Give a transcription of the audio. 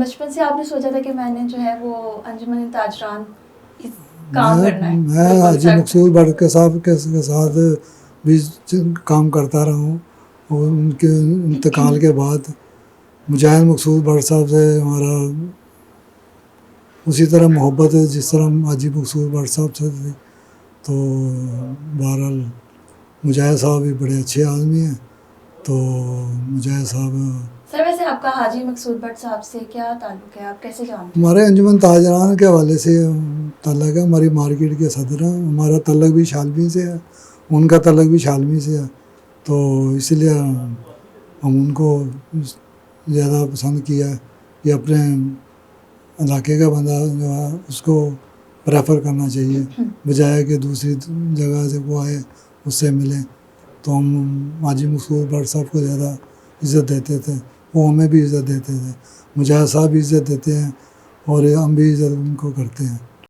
بچپن سے آپ نے سوچا تھا کہ میں نے جو ہے وہ انجمن تاجران کام کرنا ہے؟ میں حاجی مقصود بٹ صاحب کے ساتھ بھی کام کرتا رہا ہوں، اور ان کے انتقال کے بعد مجاہد مقصود بٹ صاحب سے ہمارا اسی طرح محبت ہے جس طرح حاجی مقصود بٹ صاحب سے تھی. تو بہرحال مجاہد صاحب بھی بڑے اچھے آدمی ہیں. تو مجاہد صاحب سر ویسے آپ کا حاجی مقصود بٹ صاحب سے کیا تعلق ہے، آپ کیسے جانتے ہیں؟ ہمارے انجمن تاجران کے حوالے سے تعلق ہے، ہماری مارکیٹ کے صدر ہیں. ہمارا تعلق بھی شالمی سے ہے، ان کا تعلق بھی شالمی سے ہے. تو اس لیے ہم ان کو زیادہ پسند کیا ہے کہ اپنے علاقے کا بندہ جو ہے اس کو پریفر کرنا چاہیے بجائے کہ دوسری جگہ سے وہ آئے اس سے ملیں. تو ہم حاجی مقصود بٹ صاحب کو زیادہ عزت دیتے تھے، وہ ہمیں بھی عزت دیتے تھے. مجاہد صاحب بھی عزت دیتے ہیں اور ہم بھی عزت ان کو کرتے ہیں.